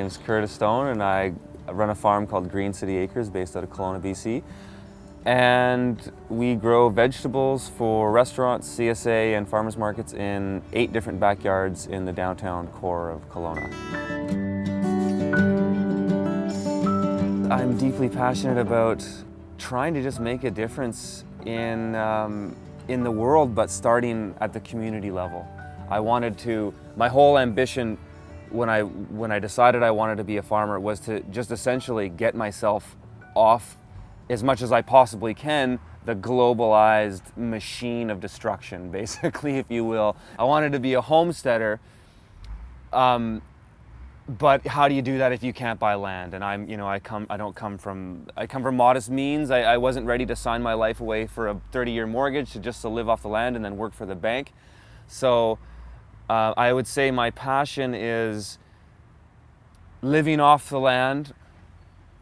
name's Curtis Stone, and I run a farm called Green City Acres based out of Kelowna, BC. And we grow vegetables for restaurants, CSA, and farmers markets in 8 different backyards in the downtown core of Kelowna. I'm deeply passionate about trying to just make a difference in the world, but starting at the community level. My whole ambition when I decided I wanted to be a farmer was to just essentially get myself off, as much as I possibly can, the globalized machine of destruction, basically, if you will. I wanted to be a homesteader, but how do you do that if you can't buy land? And I come from modest means. I wasn't ready to sign my life away for a 30-year mortgage to live off the land and then work for the bank. So I would say my passion is living off the land,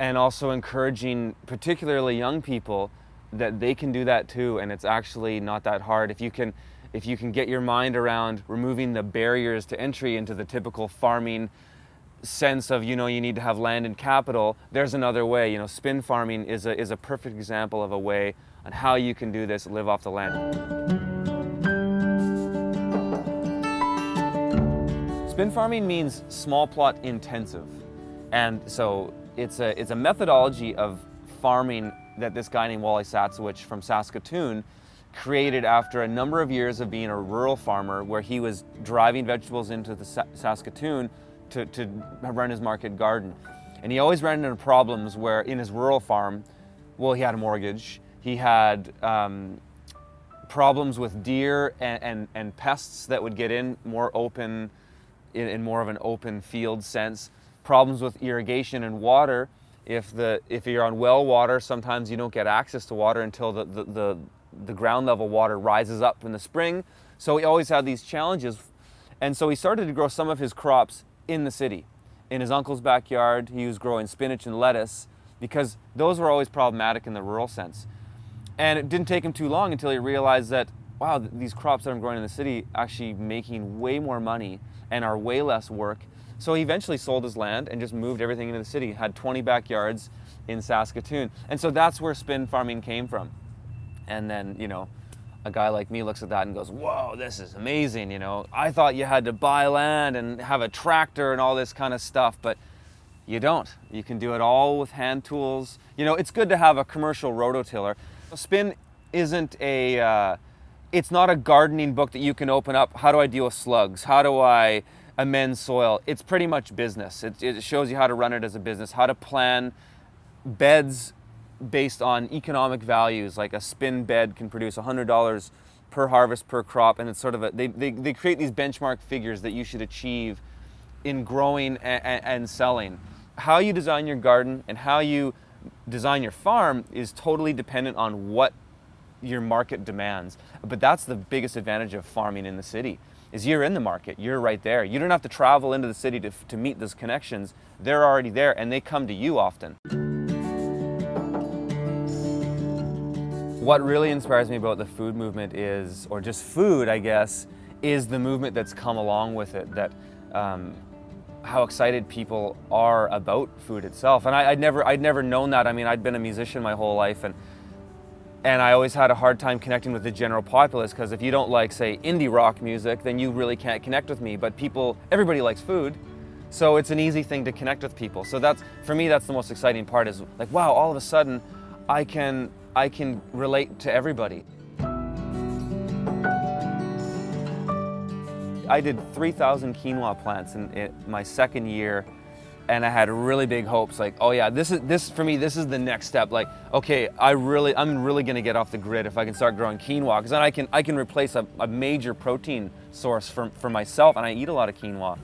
and also encouraging particularly young people that they can do that too, and it's actually not that hard. If you can get your mind around removing the barriers to entry into the typical farming sense of, you need to have land and capital, there's another way. Spin farming is a perfect example of a way on how you can do this, live off the land. Spin farming means small plot intensive, and so it's a methodology of farming that this guy named Wally Satsowich from Saskatoon created after a number of years of being a rural farmer, where he was driving vegetables into the Saskatoon to run his market garden. And he always ran into problems where in his rural farm, he had a mortgage, he had problems with deer and pests that would get in more open, in more of an open field sense. Problems with irrigation and water. If you're on well water, sometimes you don't get access to water until the ground level water rises up in the spring. So he always had these challenges. And so he started to grow some of his crops in the city. In his uncle's backyard, he was growing spinach and lettuce, because those were always problematic in the rural sense. And it didn't take him too long until he realized that, wow, these crops that I'm growing in the city actually making way more money and are way less work. So he eventually sold his land and just moved everything into the city, had 20 backyards in Saskatoon. And so that's where spin farming came from. And then, a guy like me looks at that and goes, whoa, this is amazing. I thought you had to buy land and have a tractor and all this kind of stuff, but you don't. You can do it all with hand tools. It's good to have a commercial rototiller. Spin isn't it's not a gardening book that you can open up. How do I deal with slugs? How do I amend soil? It's pretty much business. It shows you how to run it as a business, how to plan beds based on economic values. Like a spin bed can produce $100 per harvest per crop, and it's sort of they create these benchmark figures that you should achieve in growing and selling. How you design your garden and how you design your farm is totally dependent on what your market demands. But that's the biggest advantage of farming in the city, is you're in the market, you're right there. You don't have to travel into the city to meet those connections. They're already there, and they come to you often. What really inspires me about the food movement is, or just food, I guess, is the movement that's come along with it, that how excited people are about food itself. And I'd never known that. I mean, I'd been a musician my whole life, and I always had a hard time connecting with the general populace, because if you don't like, say, indie rock music, then you really can't connect with me. But everybody likes food, so it's an easy thing to connect with people. So for me, that's the most exciting part, is like, wow, all of a sudden, I can relate to everybody. I did 3,000 quinoa plants in my second year, and I had really big hopes, like, oh yeah, this for me, this is the next step. Like, okay, I'm really gonna get off the grid if I can start growing quinoa, because then I can replace a major protein source for myself, and I eat a lot of quinoa.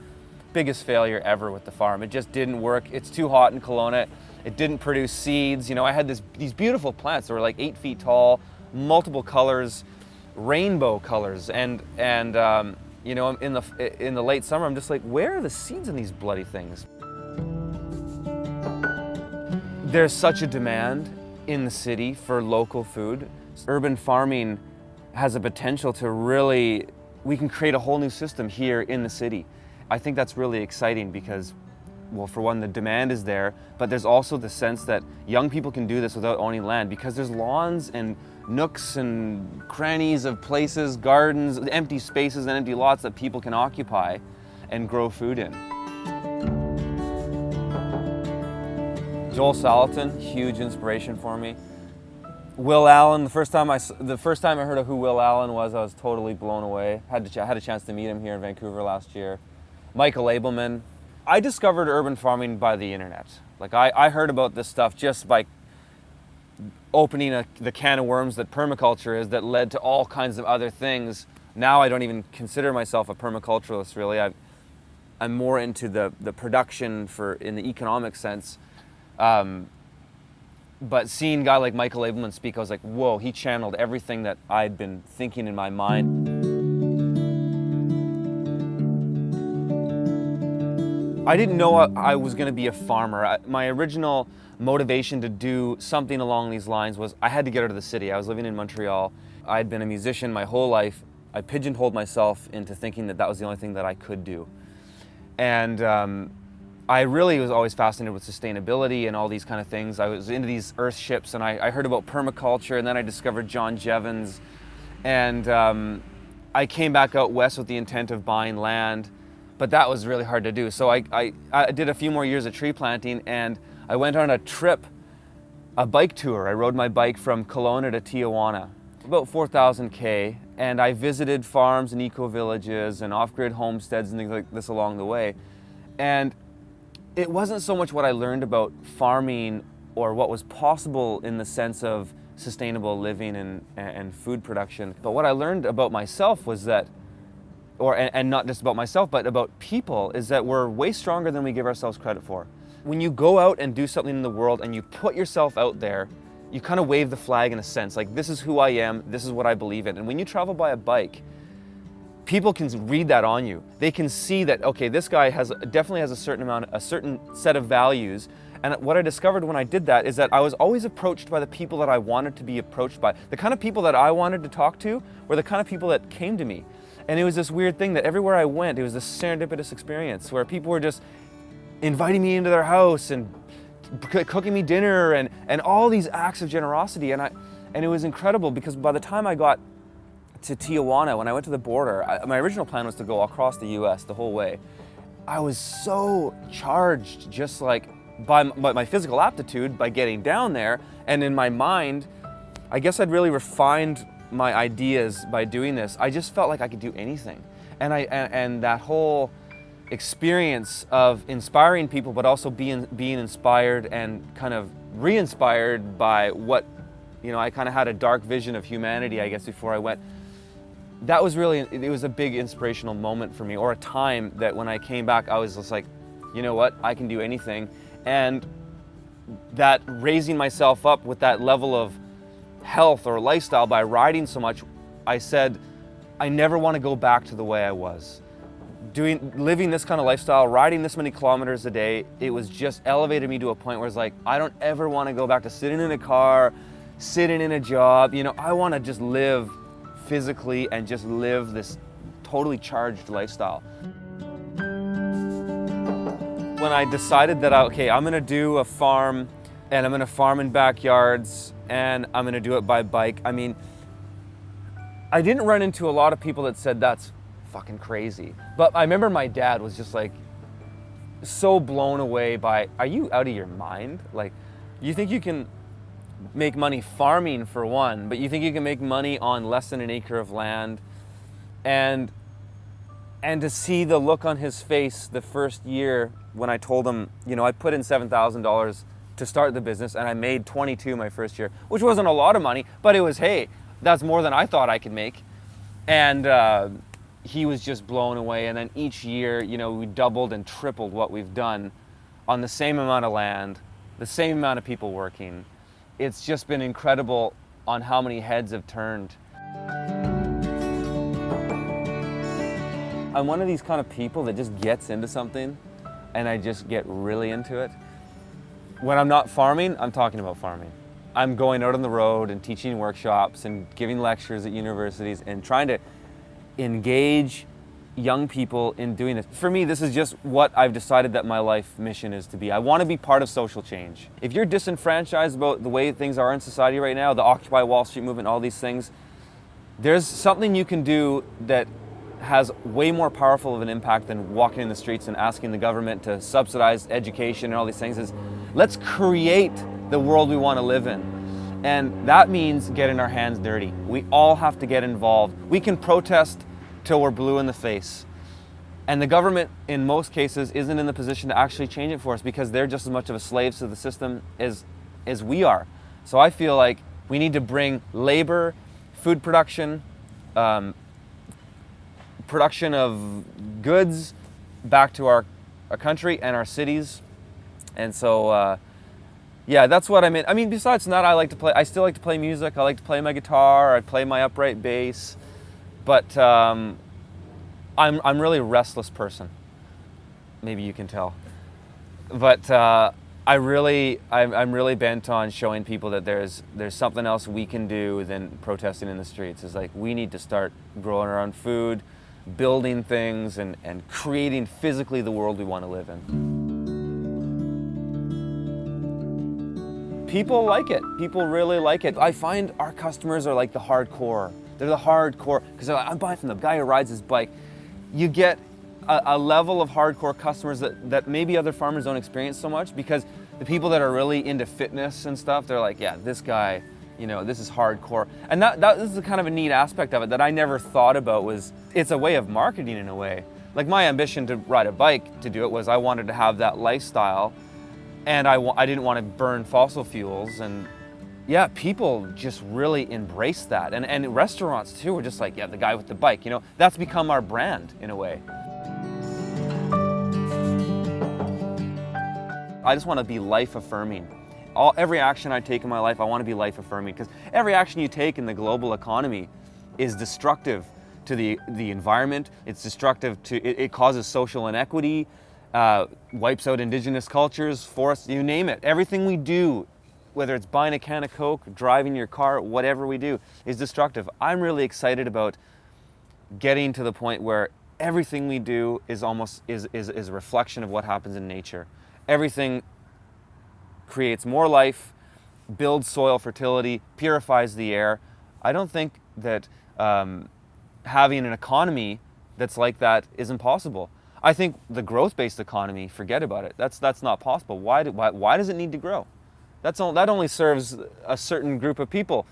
Biggest failure ever with the farm. It just didn't work. It's too hot in Kelowna. It didn't produce seeds. I had these beautiful plants that were like 8 feet tall, multiple colors, rainbow colors, and in the late summer, I'm just like, where are the seeds in these bloody things? There's such a demand in the city for local food. Urban farming has a potential to we can create a whole new system here in the city. I think that's really exciting, because well, for one, the demand is there, but there's also the sense that young people can do this without owning land because there's lawns and nooks and crannies of places, gardens, empty spaces and empty lots that people can occupy and grow food in. Joel Salatin, huge inspiration for me. Will Allen, the first time I heard of who Will Allen was, I was totally blown away. I had a chance to meet him here in Vancouver last year. Michael Abelman. I discovered urban farming by the internet. Like I heard about this stuff just by opening the can of worms that permaculture is, that led to all kinds of other things. Now I don't even consider myself a permaculturalist really. I'm more into the production in the economic sense. But seeing a guy like Michael Abelman speak, I was like, whoa, he channeled everything that I'd been thinking in my mind. I didn't know I was going to be a farmer. My original motivation to do something along these lines was I had to get out of the city. I was living in Montreal. I had been a musician my whole life. I pigeonholed myself into thinking that was the only thing that I could do. And I really was always fascinated with sustainability and all these kind of things. I was into these earth ships, and I heard about permaculture, and then I discovered John Jevons. And I came back out west with the intent of buying land, but that was really hard to do. So I did a few more years of tree planting, and I went on a bike tour. I rode my bike from Kelowna to Tijuana, about 4,000 K, and I visited farms and eco-villages and off-grid homesteads and things like this along the way. And it wasn't so much what I learned about farming or what was possible in the sense of sustainable living and food production, but what I learned about myself was that, and not just about myself, but about people, is that we're way stronger than we give ourselves credit for. When you go out and do something in the world and you put yourself out there, you kind of wave the flag in a sense, like this is who I am, this is what I believe in. And when you travel by a bike, people can read that on you. They can see that, okay, this guy definitely has a certain set of values. And what I discovered when I did that is that I was always approached by the people that I wanted to be approached by. The kind of people that I wanted to talk to were the kind of people that came to me. And it was this weird thing that everywhere I went, it was this serendipitous experience where people were just inviting me into their house and cooking me dinner and all these acts of generosity. And it was incredible because by the time I got to Tijuana, when I went to the border, my original plan was to go across the US the whole way. I was so charged just like by my physical aptitude by getting down there, and in my mind, I guess I'd really refined my ideas by doing this. I just felt like I could do anything. And that whole experience of inspiring people, but also being inspired and kind of re-inspired by what, I kind of had a dark vision of humanity, I guess, before I went. That was it was a big inspirational moment for me, or a time that when I came back, I was just like, you know what, I can do anything. And that raising myself up with that level of health or lifestyle by riding so much, I said, I never want to go back to the way I was. Living this kind of lifestyle, riding this many kilometers a day, it was just elevated me to a point where it's like, I don't ever want to go back to sitting in a car, sitting in a job. I want to just live physically and just live this totally charged lifestyle. When I decided that, I'm going to do a farm, and I'm going to farm in backyards, and I'm going to do it by bike. I mean, I didn't run into a lot of people that said that's fucking crazy. But I remember my dad was just like so blown away by, are you out of your mind? Like, you think you can make money farming for one, but you think you can make money on less than an acre of land? And to see the look on his face the first year when I told him, I put in $7,000 to start the business and I made 22 my first year, which wasn't a lot of money, but it was, hey, that's more than I thought I could make. And he was just blown away. And then each year, we doubled and tripled what we've done on the same amount of land, the same amount of people working. It's just been incredible on how many heads have turned. I'm one of these kind of people that just gets into something and I just get really into it. When I'm not farming, I'm talking about farming. I'm going out on the road and teaching workshops and giving lectures at universities and trying to engage young people in doing this. For me, this is just what I've decided that my life mission is to be. I want to be part of social change. If you're disenfranchised about the way things are in society right now, the Occupy Wall Street movement, all these things, there's something you can do that has way more powerful of an impact than walking in the streets and asking the government to subsidize education and all these things. Is let's create the world we want to live in. And that means getting our hands dirty. We all have to get involved. We can protest till we're blue in the face. And the government, in most cases, isn't in the position to actually change it for us because they're just as much of a slaves to the system as we are. So I feel like we need to bring labor, food production, production of goods back to our country and our cities. And so, yeah, that's what I mean. I mean, besides that, I still like to play music. I like to play my guitar. I play my upright bass. But I'm really a restless person. Maybe you can tell. But I'm really bent on showing people that there's something else we can do than protesting in the streets. It's like we need to start growing our own food, building things, and creating physically the world we want to live in. People like it. People really like it. I find our customers are like the hardcore. They're the hardcore, because they're like, I'm buying from the guy who rides his bike. You get a level of hardcore customers that maybe other farmers don't experience so much, because the people that are really into fitness and stuff, they're like, yeah, this guy, this is hardcore. And this is kind of a neat aspect of it that I never thought about. Was it's a way of marketing in a way. Like my ambition to ride a bike, to do it, was I wanted to have that lifestyle, and I didn't want to burn fossil fuels. And yeah, people just really embrace that. And restaurants too were just like, yeah, the guy with the bike, that's become our brand in a way. I just want to be life affirming. Every action I take in my life, I want to be life affirming, because every action you take in the global economy is destructive to the environment. It's destructive it causes social inequity, wipes out indigenous cultures, forests, you name it. Everything we do, whether it's buying a can of Coke, driving your car, whatever we do, is destructive. I'm really excited about getting to the point where everything we do is almost is a reflection of what happens in nature. Everything creates more life, builds soil fertility, purifies the air. I don't think that having an economy that's like that is impossible. I think the growth-based economy, forget about it. That's not possible. Why does it need to grow? That only serves a certain group of people.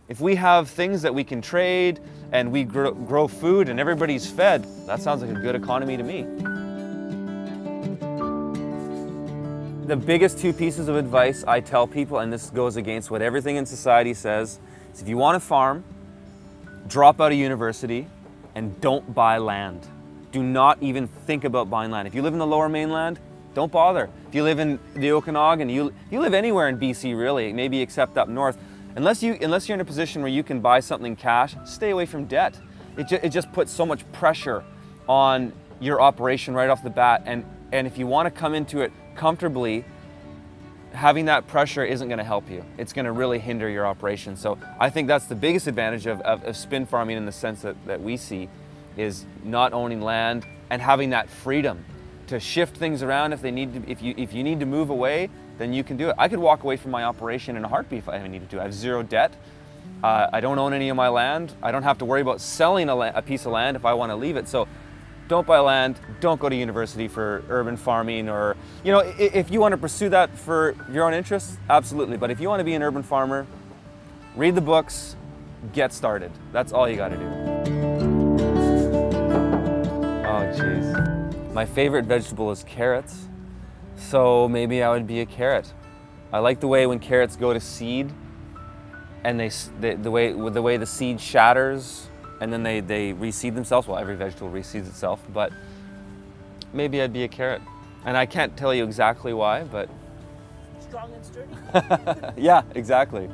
If we have things that we can trade and we grow food and everybody's fed, that sounds like a good economy to me. The biggest two pieces of advice I tell people, and this goes against what everything in society says, is if you want to farm, drop out of university and don't buy land. Do not even think about buying land. If you live in the Lower Mainland, don't bother. If you live in the Okanagan, you live anywhere in BC really, maybe except up north, unless you're in a position where you can buy something cash, stay away from debt. It just puts so much pressure on your operation right off the bat, and if you want to come into it comfortably, having that pressure isn't going to help you. It's going to really hinder your operation. So I think that's the biggest advantage of spin farming in the sense that we see, is not owning land and having that freedom to shift things around if you need to move away, then you can do it. I could walk away from my operation in a heartbeat if I needed to. I have zero debt. I don't own any of my land. I don't have to worry about selling a piece of land if I want to leave it. So don't buy land. Don't go to university for urban farming, or if you want to pursue that for your own interests, absolutely. But if you want to be an urban farmer, read the books, get started. That's all you got to do. Oh, jeez. My favorite vegetable is carrots, so maybe I would be a carrot. I like the way when carrots go to seed, and the way the seed shatters, and then they reseed themselves. Well, every vegetable reseeds itself, but maybe I'd be a carrot. And I can't tell you exactly why, but... Strong and sturdy. Yeah, exactly.